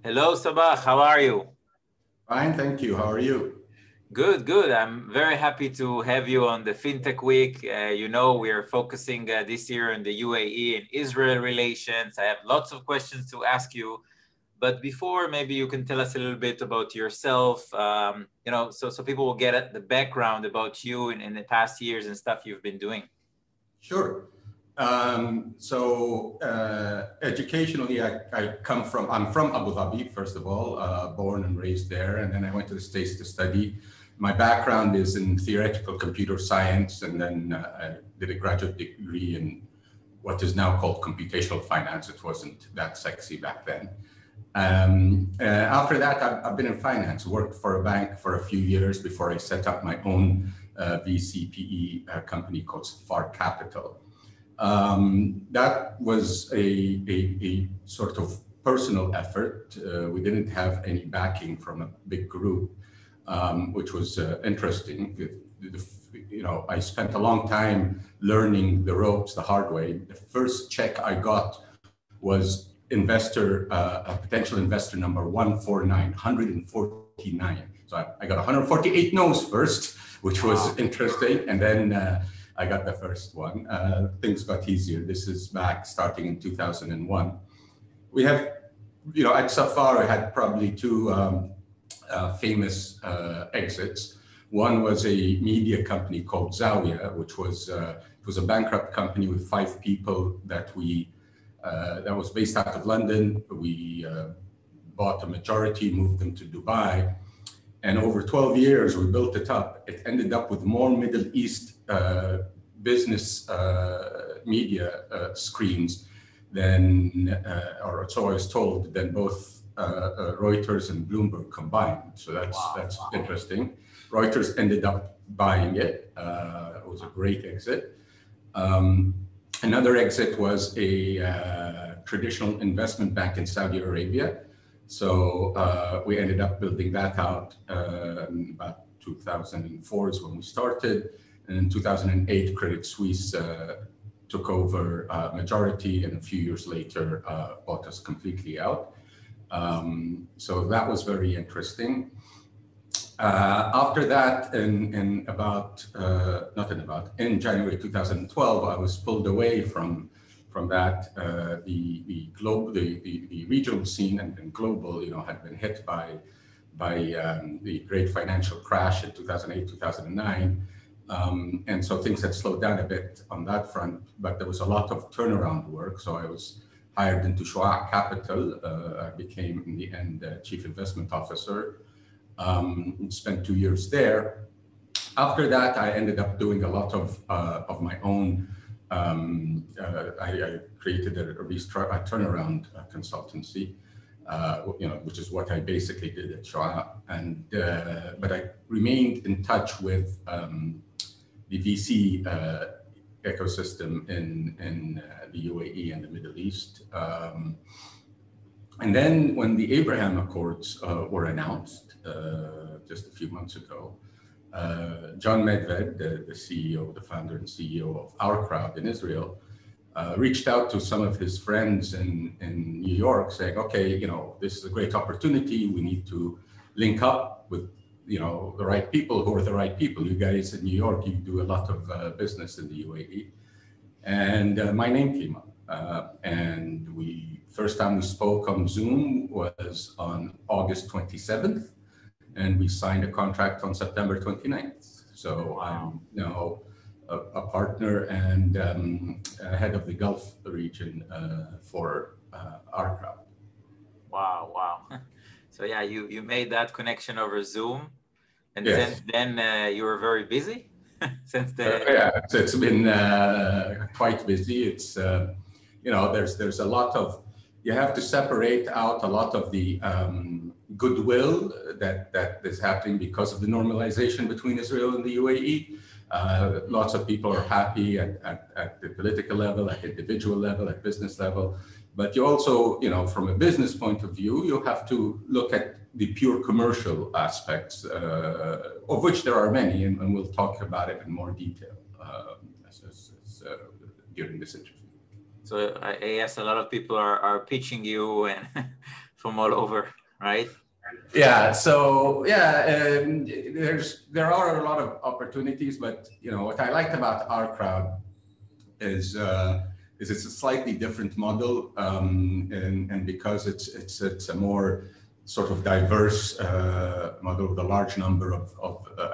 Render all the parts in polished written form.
Hello, Sabah. How are you? Fine, thank you. How are you? Good, good. I'm very happy to have you on the FinTech Week. We are focusing this year on the UAE and Israel relations. I have lots of questions to ask you. But before, maybe you can tell us a little bit about yourself, so people will get at the background about you in the past years and stuff you've been doing. Sure. Educationally, I'm from Abu Dhabi, first of all, born and raised there. And then I went to the States to study. My background is in theoretical computer science, and then I did a graduate degree in what is now called computational finance. It wasn't that sexy back then. After that, I've been in finance, worked for a bank for a few years before I set up my own VCPE company called Sabah Capital. That was a sort of personal effort. We didn't have any backing from a big group, which was interesting. I spent a long time learning the ropes the hard way. The first check I got was potential investor number 149. So I got 148 no's first, which was interesting. And then I got the first one. Things got easier. This is back starting in 2001. We have, at Sabah, I had probably two famous exits. One was a media company called Zawiya, which was a bankrupt company with 5 people that was based out of London. We bought a majority, moved them to Dubai. And over 12 years, we built it up. It ended up with more Middle East business media screens than, or so I was told, than both Reuters and Bloomberg combined. So that's interesting. Reuters ended up buying it. It was a great exit. Another exit was a traditional investment bank in Saudi Arabia. So we ended up building that out in about 2004 is when we started. And in 2008, Credit Suisse took over majority, and a few years later bought us completely out. So that was very interesting. After that, in January 2012, I was pulled away from that. The regional scene and global, had been hit by the great financial crash in 2008, 2009. And so things had slowed down a bit on that front, but there was a lot of turnaround work. So I was hired into OurCrowd Capital. I became, in the end, chief investment officer. Spent 2 years there. After that, I ended up doing a lot of my own. I created a turnaround consultancy, which is what I basically did at OurCrowd. But I remained in touch with the VC ecosystem in the UAE and the Middle East. And then when the Abraham Accords were announced just a few months ago, John Medved, the CEO, the founder and CEO of OurCrowd in Israel, reached out to some of his friends in New York saying, okay, this is a great opportunity. We need to link up with, the right people. Who are the right people? You guys in New York, you do a lot of business in the UAE. And my name came up. And first time we spoke on Zoom was on August 27th. And we signed a contract on September 29th. So I'm now a partner and head of the Gulf region for OurCrowd. Wow. So yeah, you made that connection over Zoom. And yes. Since then you were very busy? Yeah, it's been quite busy. It's, there's a lot of, you have to separate out a lot of the goodwill that is happening because of the normalization between Israel and the UAE. Lots of people are happy at the political level, at individual level, at business level. But you also, from a business point of view, you have to look at the pure commercial aspects, of which there are many, and we'll talk about it in more detail during this interview. So I guess a lot of people are pitching you and from all over, right? Yeah. So yeah, there are a lot of opportunities, but what I liked about OurCrowd is it's a slightly different model, and because it's a more sort of diverse model with a large number of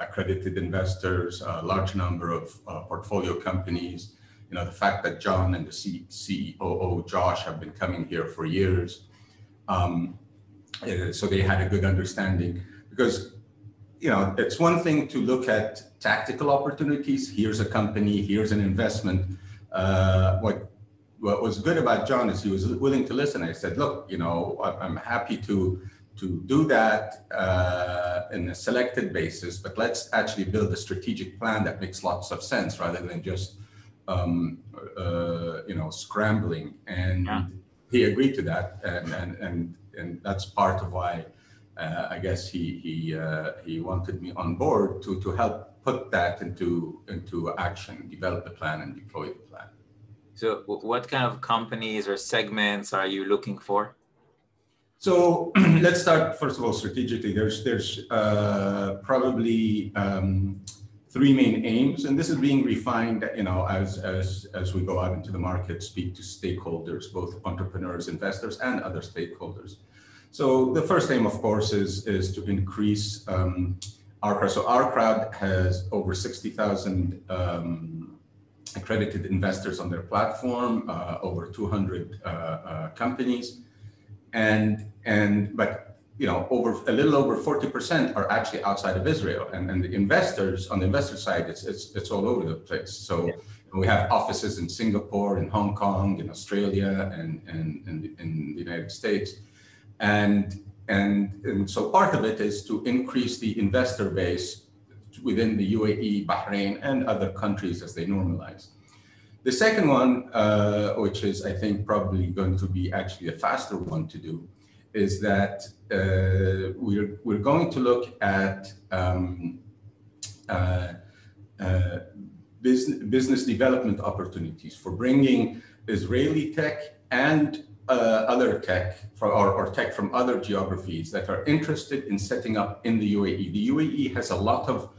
accredited investors, a large number of portfolio companies. The fact that John and the COO Josh have been coming here for years, so they had a good understanding. Because it's one thing to look at tactical opportunities. Here's a company, here's an investment. What was good about John is he was willing to listen. I said, look, I'm happy to do that in a selected basis, but let's actually build a strategic plan that makes lots of sense rather than just scrambling. And he agreed to that, and that's part of why I guess he wanted me on board to help put that into action, develop the plan, and deploy the plan. So what kind of companies or segments are you looking for? So let's start, first of all, strategically. There's probably three main aims, and this is being refined, as we go out into the market, speak to stakeholders, both entrepreneurs, investors, and other stakeholders. So the first aim, of course, is to increase OurCrowd. So OurCrowd has over 60,000 accredited investors on their platform, over 200 companies, but a little over 40% are actually outside of Israel, and the investors on the investor side, it's all over the place. So we have offices in Singapore, in Hong Kong, in Australia, and in the United States, and so part of it is to increase the investor base within the UAE, Bahrain, and other countries as they normalize. The second one, which is I think probably going to be actually a faster one to do, is that we're going to look at business development opportunities for bringing Israeli tech and other tech or tech from other geographies that are interested in setting up in the UAE. The UAE has a lot of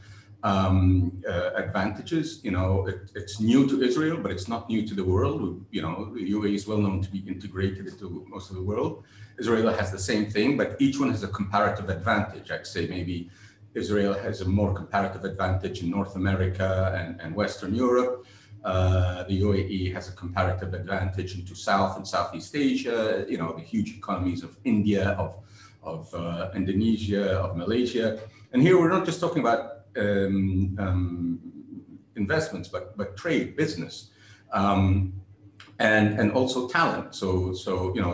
advantages. It's new to Israel, but it's not new to the world. The UAE is well known to be integrated into most of the world. Israel has the same thing, but each one has a comparative advantage. I'd say maybe Israel has a more comparative advantage in North America and Western Europe. The UAE has a comparative advantage into South and Southeast Asia, the huge economies of India, of Indonesia, of Malaysia. And here we're not just talking about investments, but trade, business, and also talent. So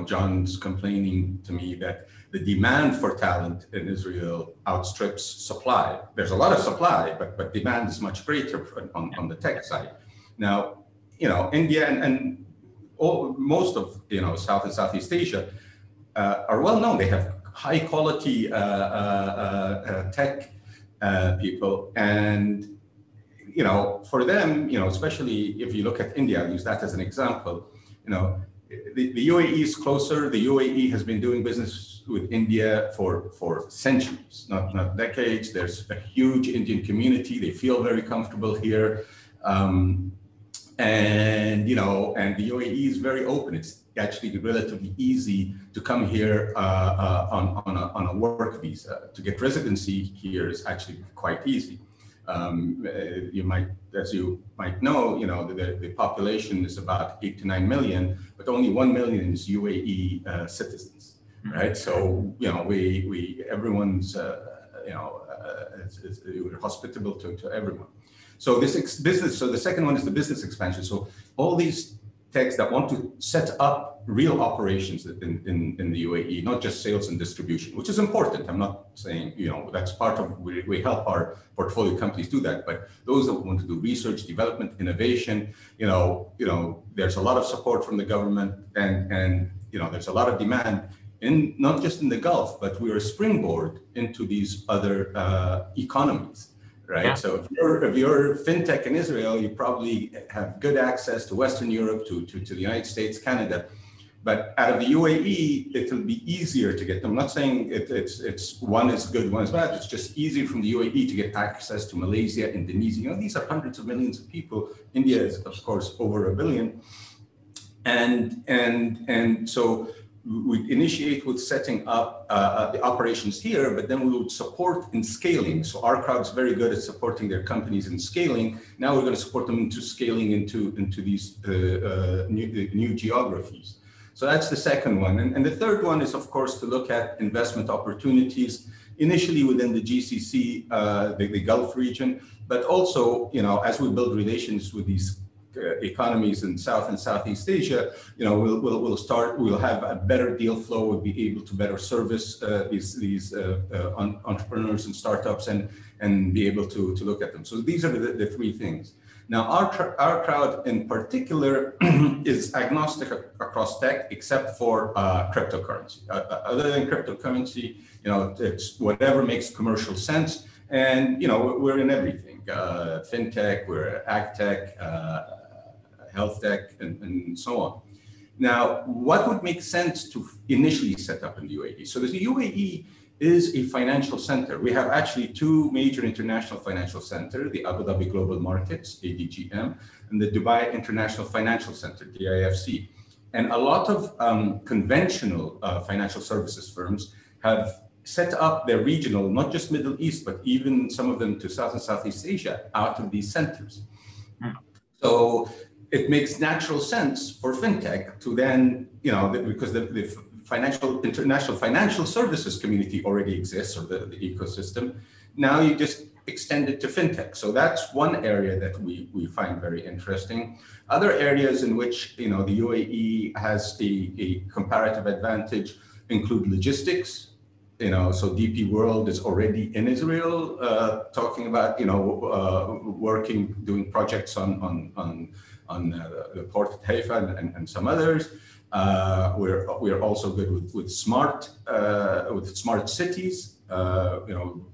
John's complaining to me that the demand for talent in Israel outstrips supply. There's a lot of supply, but demand is much greater on the tech side. Now, India and most of South and Southeast Asia are well known. They have high quality tech people, and for them, especially if you look at India, I'll use that as an example. The UAE is closer. The UAE has been doing business with India for centuries, not decades. There's a huge Indian community. They feel very comfortable here, and the UAE is very open. It's actually relatively easy to come here on a work visa. To get residency here is actually quite easy. As you might know, the population is about 8 to 9 million, but only 1 million is UAE citizens, right? So everyone's we're hospitable to everyone. So the second one is the business expansion. So all these techs that want to set up real operations in the UAE, not just sales and distribution, which is important. I'm not saying, that's part of, we help our portfolio companies do that, but those that want to do research, development, innovation, there's a lot of support from the government, and there's a lot of demand not just in the Gulf, but we're a springboard into these other economies. Right. Yeah. So if you're fintech in Israel, you probably have good access to Western Europe, to the United States, Canada. But out of the UAE, it will be easier to get them. I'm not saying it's one is good, one is bad. It's just easier from the UAE to get access to Malaysia, Indonesia. You know, these are hundreds of millions of people. India is, of course, over 1 billion. And so we initiate with setting up the operations here, but then we would support in scaling. So OurCrowd is very good at supporting their companies in scaling. Now we're going to support them into scaling into these new geographies. So that's the second one. And the third one is, of course, to look at investment opportunities, initially within the GCC, the Gulf region, but also, you know, as we build relations with these economies in South and Southeast Asia, you know, we'll have a better deal flow. We'll be able to better service these entrepreneurs and startups and be able to look at them. So these are the three things. Now, OurCrowd in particular is agnostic across tech, except for cryptocurrency. Other than cryptocurrency, you know, it's whatever makes commercial sense. And, you know, we're in everything, fintech, we're agtech, health tech, and so on. Now, what would make sense to initially set up in the UAE? So the UAE is a financial center. We have actually two major international financial centers, the Abu Dhabi Global Markets, ADGM, and the Dubai International Financial Center, DIFC. And a lot of conventional financial services firms have set up their regional, not just Middle East, but even some of them to South and Southeast Asia out of these centers. So it makes natural sense for fintech to then, you know, because the international financial services community already exists, or the ecosystem. Now you just extend it to fintech. So that's one area that we find very interesting. Other areas in which, you know, the UAE has a comparative advantage include logistics. You know, so DP World is already in Israel, talking about, you know, doing projects on the port of Haifa and some others. We're also good with smart cities. You know,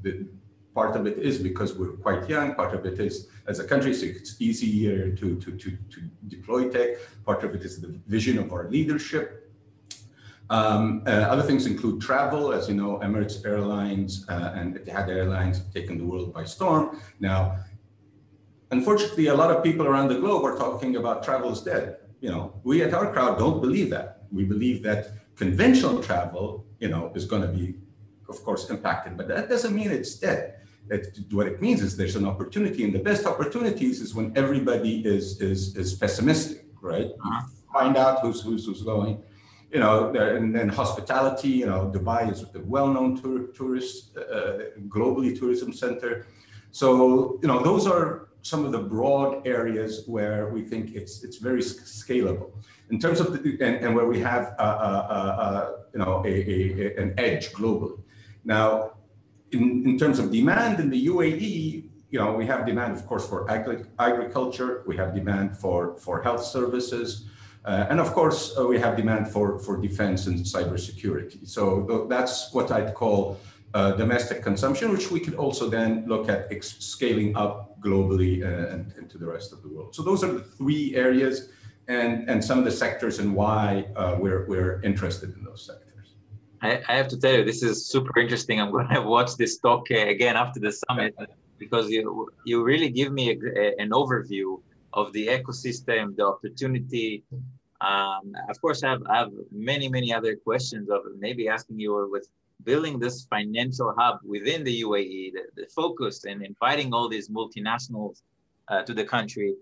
part of it is because we're quite young. Part of it is as a country, so it's easier to deploy tech. Part of it is the vision of our leadership. Other things include travel. As you know, Emirates Airlines and Etihad Airlines have taken the world by storm. Now, unfortunately, a lot of people around the globe are talking about travel is dead. You know, we at OurCrowd don't believe that. We believe that conventional travel, you know, is going to be, of course, impacted, but that doesn't mean it's dead. What it means is there's an opportunity, and the best opportunities is when everybody is pessimistic, right? You find out who's going. You know, and then hospitality, you know, Dubai is a well-known tourist, globally tourism center. So, you know, those are some of the broad areas where we think it's very scalable in terms of and where we have you know, an edge globally. Now, in terms of demand in the UAE, you know, we have demand, of course, for agriculture. We have demand for health services. And of course, we have demand for defense and cybersecurity. So that's what I'd call domestic consumption, which we could also then look at scaling up globally and to the rest of the world. So those are the three areas and some of the sectors and why we're interested in those sectors. I have to tell you, this is super interesting. I'm going to watch this talk again after the summit, because you really give me an overview of the ecosystem, the opportunity. Of course, I have many other questions of maybe asking you with building this financial hub within the UAE, the focus and inviting all these multinationals to the country.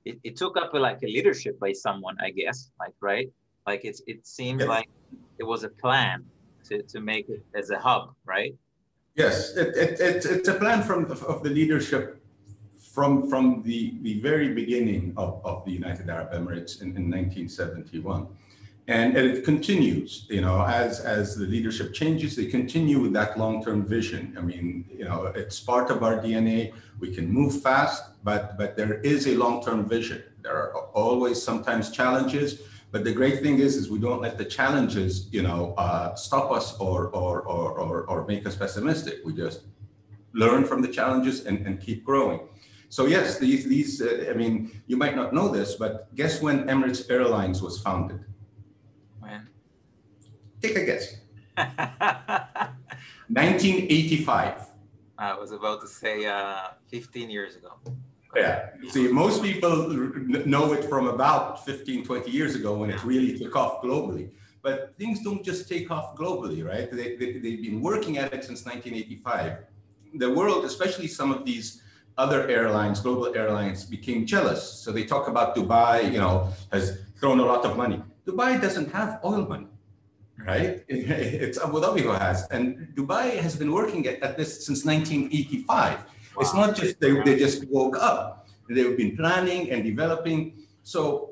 It took up like a leadership by someone, I guess, like, right? Like it seems like it was a plan to make it as a hub, right? Yes, it's a plan of the leadership from the very beginning of the United Arab Emirates in 1971. And it continues, you know, as the leadership changes, they continue with that long-term vision. I mean, you know, it's part of our DNA. We can move fast, but there is a long-term vision. There are always sometimes challenges, but the great thing is we don't let the challenges, you know, stop us or make us pessimistic. We just learn from the challenges and keep growing. So yes, these I mean, you might not know this, but guess when Emirates Airlines was founded? When? Take a guess. 1985. I was about to say 15 years ago. Yeah. See, most people know it from about 15, 20 years ago when it really took off globally. But things don't just take off globally, right? They've been working at it since 1985. The world, especially some of these other airlines, global airlines, became jealous. So they talk about Dubai, has thrown a lot of money. Dubai doesn't have oil money, right? It's Abu Dhabi who has. And Dubai has been working at this since 1985. Wow. It's not just they just woke up. They've been planning and developing. So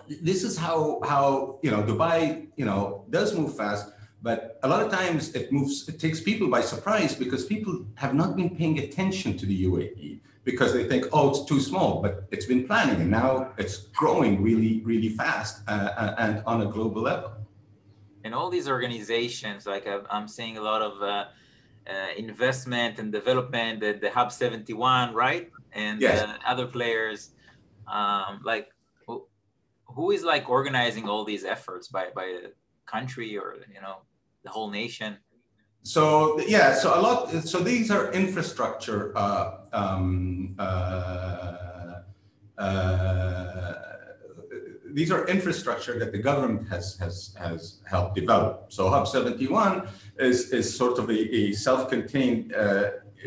this is how Dubai does move fast, but a lot of times it takes people by surprise because people have not been paying attention to the UAE because they think, oh, it's too small, but it's been planning and now it's growing really, really fast and on a global level. And all these organizations, like I'm seeing a lot of investment and development, the Hub 71, right? And yes. Other players, who is like organizing all these efforts by the country or the whole nation? So yeah, so these are infrastructure these are infrastructure that the government has helped develop. So Hub 71 is sort of a self-contained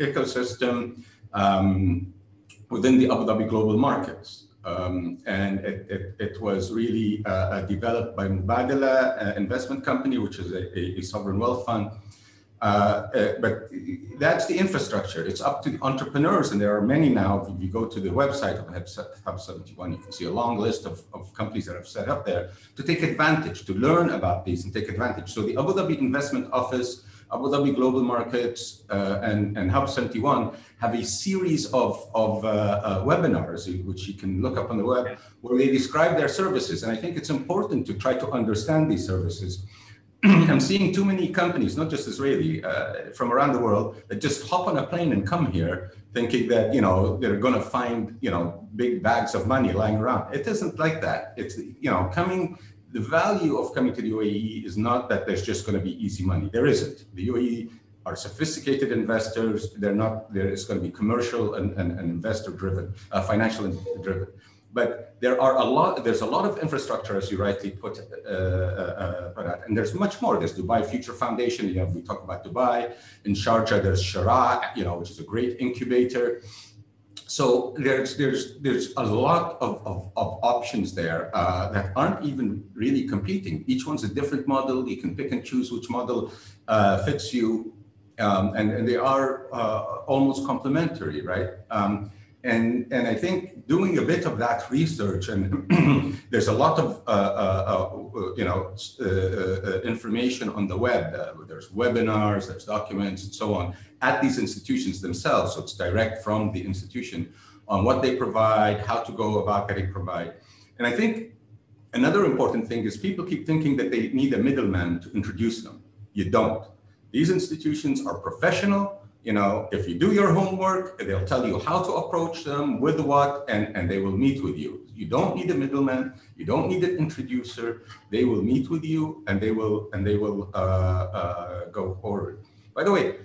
ecosystem within the Abu Dhabi global markets. And it was really developed by Mubadala investment company, which is a sovereign wealth fund. But that's the infrastructure. It's up to the entrepreneurs, and there are many now. If you go to the website of Hub 71, you can see a long list of companies that have set up there to take advantage, to learn about these and take advantage. So the Abu Dhabi Investment Office, Abu Dhabi Global Markets, and Hub 71 have a series of webinars, which you can look up on the web, where they describe their services. And I think it's important to try to understand these services. I'm seeing too many companies, not just Israeli, from around the world that just hop on a plane and come here thinking that, they're going to find, big bags of money lying around. It isn't like that. It's, the value of coming to the UAE is not that there's just going to be easy money. There isn't. The UAE are sophisticated investors. It's going to be commercial and investor driven, financial driven. But there's a lot of infrastructure, as you rightly put it, and there's much more. There's Dubai Future Foundation. We talk about Dubai. In Sharjah, there's Shara, which is a great incubator. So there's a lot of options there that aren't even really competing. Each one's a different model. You can pick and choose which model fits you, and they are almost complementary, right? And I think doing a bit of that research, and there's a lot of information on the web. There's webinars, there's documents, and so on at these institutions themselves. So it's direct from the institution on what they provide, how to go about getting provide. And I think another important thing is people keep thinking that they need a middleman to introduce them. You don't. These institutions are professional. If you do your homework, they'll tell you how to approach them, with what, and they will meet with you. You don't need a middleman. You don't need an introducer. They will meet with you, and they will go forward. By the way,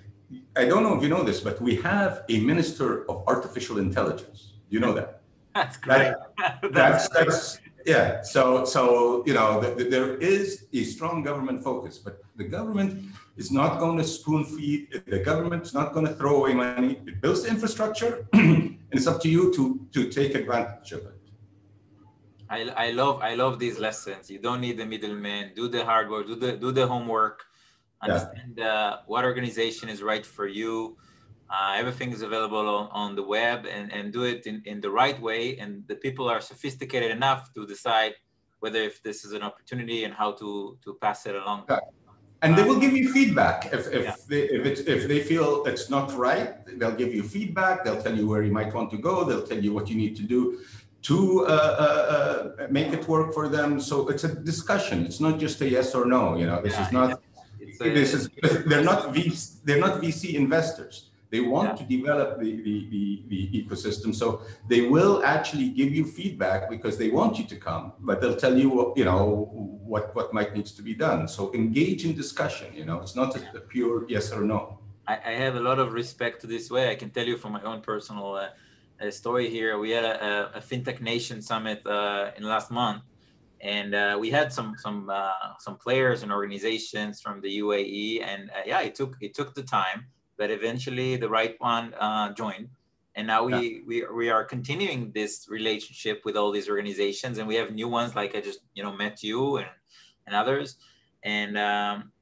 I don't know if you know this, but we have a Minister of Artificial Intelligence. Do you know that? That's great. That's yeah. So there is a strong government focus, but the government is not going to spoon feed. The government's not going to throw away money. It builds the infrastructure, and it's up to you to take advantage of it. I love these lessons. You don't need the middleman. Do the hard work. Do the homework. Understand what organization is right for you. Everything is available on the web, and do it in the right way. And the people are sophisticated enough to decide whether if this is an opportunity and how to pass it along. Yeah. And they will give you feedback. If they feel it's not right, they'll give you feedback. They'll tell you where you might want to go. They'll tell you what you need to do to make it work for them. So it's a discussion. It's not just a yes or no. They're not VC investors. They want to develop the ecosystem. So they will actually give you feedback because they want you to come, but they'll tell you what might needs to be done. So engage in discussion. It's not a pure yes or no. I have a lot of respect to this way. I can tell you from my own personal story here. We had a FinTech Nation summit in last month, and we had some players and organizations from the UAE, and it took the time, but eventually the right one joined, and now we are continuing this relationship with all these organizations, and we have new ones like I just met you and others, and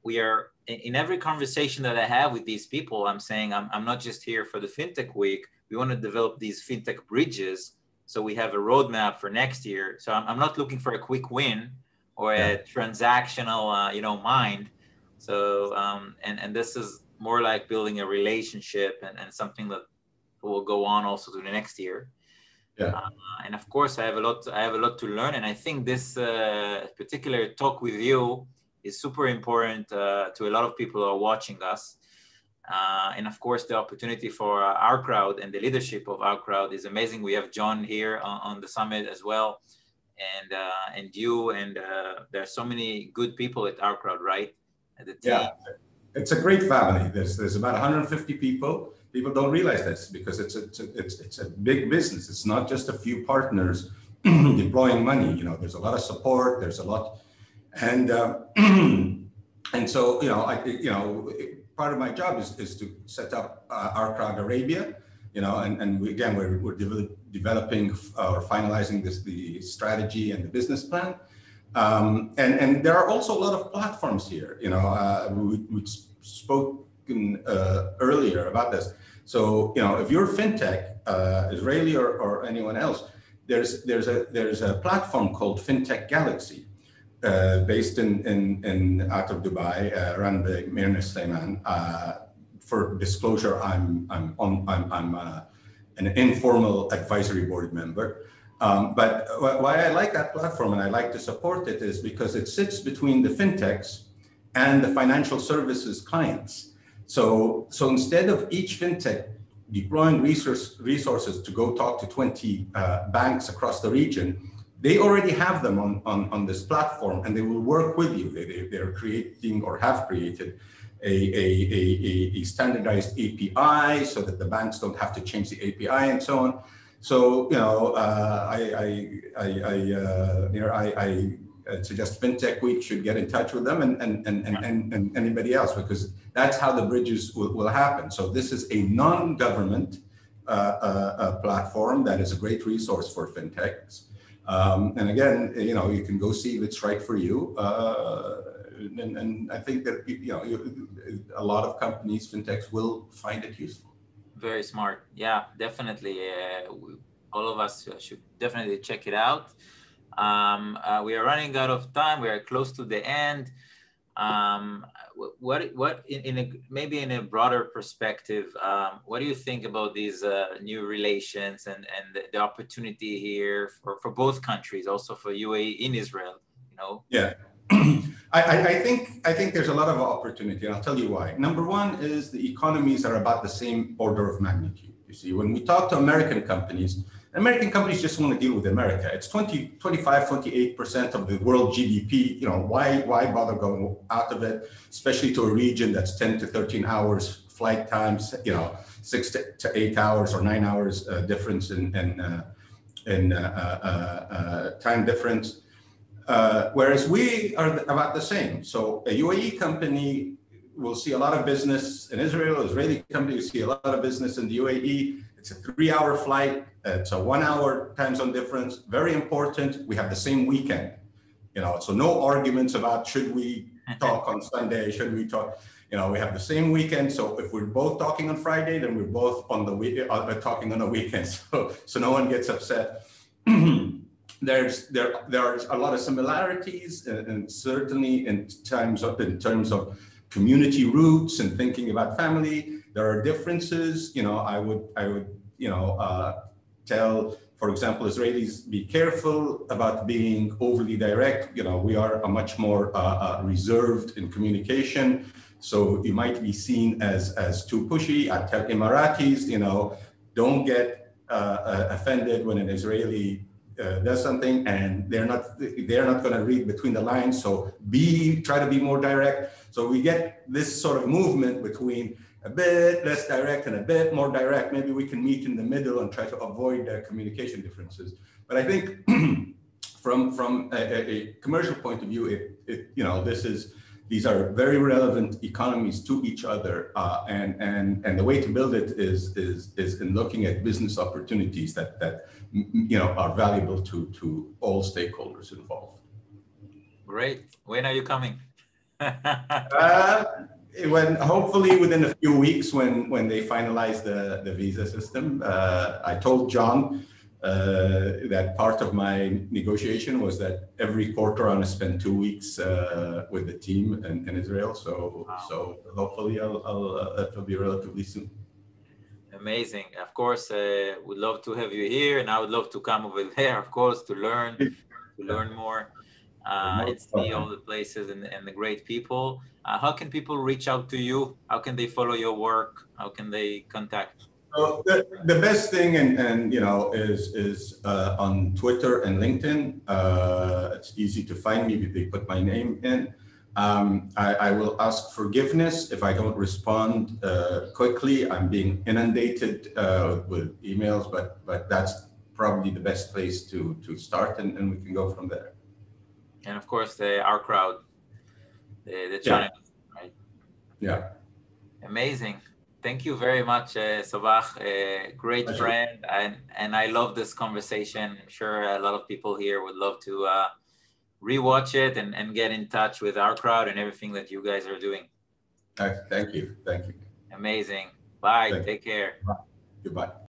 we are in every conversation that I have with these people. I'm saying I'm not just here for the FinTech Week. We want to develop these FinTech bridges. So we have a roadmap for next year. So I'm not looking for a quick win or a transactional, mind. So, and this is more like building a relationship and something that will go on also to the next year. Yeah. And of course, I have a lot to learn. And I think this particular talk with you is super important to a lot of people who are watching us. And of course, the opportunity for OurCrowd and the leadership of OurCrowd is amazing. We have John here on the summit as well, and you, and there are so many good people at OurCrowd, right? At the team. Yeah, it's a great family. There's about 150 people. People don't realize this because it's a big business. It's not just a few partners deploying money. There's a lot of support. There's a lot, and so part of my job is to set up OurCrowd Arabia, and we're developing or finalizing the strategy and the business plan. And there are also a lot of platforms here. We've spoken earlier about this. So if you're fintech, Israeli or anyone else, there's a platform called FinTech Galaxy. Based in out of Dubai, run by Mirna Sleiman. For disclosure, I'm an informal advisory board member. But why I like that platform and I like to support it is because it sits between the fintechs and the financial services clients. So instead of each fintech deploying resources to go talk to 20 banks across the region, they already have them on this platform, and they will work with you. They're creating or have created a standardized API so that the banks don't have to change the API and so on. So I suggest FinTech Week should get in touch with them and anybody else, because that's how the bridges will happen. So this is a non-government platform that is a great resource for fintechs. And again, you can go see if it's right for you. And I think that, a lot of companies, fintechs, will find it useful. Very smart. Yeah, definitely. All of us should definitely check it out. We are running out of time. We are close to the end. Maybe in a broader perspective, what do you think about these new relations and the opportunity here for both countries, also for UAE in Israel? Yeah, I think there's a lot of opportunity, and I'll tell you why. Number one is the economies are about the same order of magnitude. You see, when we talk to American companies just want to deal with America. It's 28% of the world GDP. Why bother going out of it, especially to a region that's 10 to 13 hours flight times, 6 to 8 hours or 9 hours difference in time difference. Whereas we are about the same. So a UAE company will see a lot of business in Israel. Israeli company will see a lot of business in the UAE. It's a 3-hour flight. It's a 1-hour time zone difference. Very important. We have the same weekend. So no arguments about should we talk on Sunday, should we talk. We have the same weekend. So if we're both talking on Friday, then we're both on the talking on the weekend. So no one gets upset. There are a lot of similarities, and certainly in terms of community roots and thinking about family. There are differences. I would tell, for example, Israelis, be careful about being overly direct. We are a much more reserved in communication. So you might be seen as too pushy. I tell Emiratis, don't get offended when an Israeli does something, and they're not going to read between the lines. So try to be more direct. So we get this sort of movement between a bit less direct and a bit more direct. Maybe we can meet in the middle and try to avoid communication differences. But I think from a commercial point of view, these are very relevant economies to each other, and the way to build it is in looking at business opportunities that are valuable to all stakeholders involved. Great. When are you coming? When hopefully within a few weeks, when they finalize the visa system. I told John that part of my negotiation was that every quarter I'm going to spend 2 weeks with the team in Israel. So hopefully it'll be relatively soon. Amazing. Of course, we'd love to have you here, and I would love to come over there, of course, to learn more and see all the places and the great people. How can people reach out to you? How can they follow your work? How can they contact? So the best thing, is on Twitter and LinkedIn. It's easy to find me if they put my name in. I will ask forgiveness if I don't respond quickly. I'm being inundated with emails, but that's probably the best place to start, and we can go from there. And of course, OurCrowd, the channel, right? Yeah. Amazing. Thank you very much, Sabah. Great friend, and I love this conversation. I'm sure a lot of people here would love to rewatch it and get in touch with OurCrowd and everything that you guys are doing. Thank you. Amazing. Bye. Take care. Bye. Goodbye.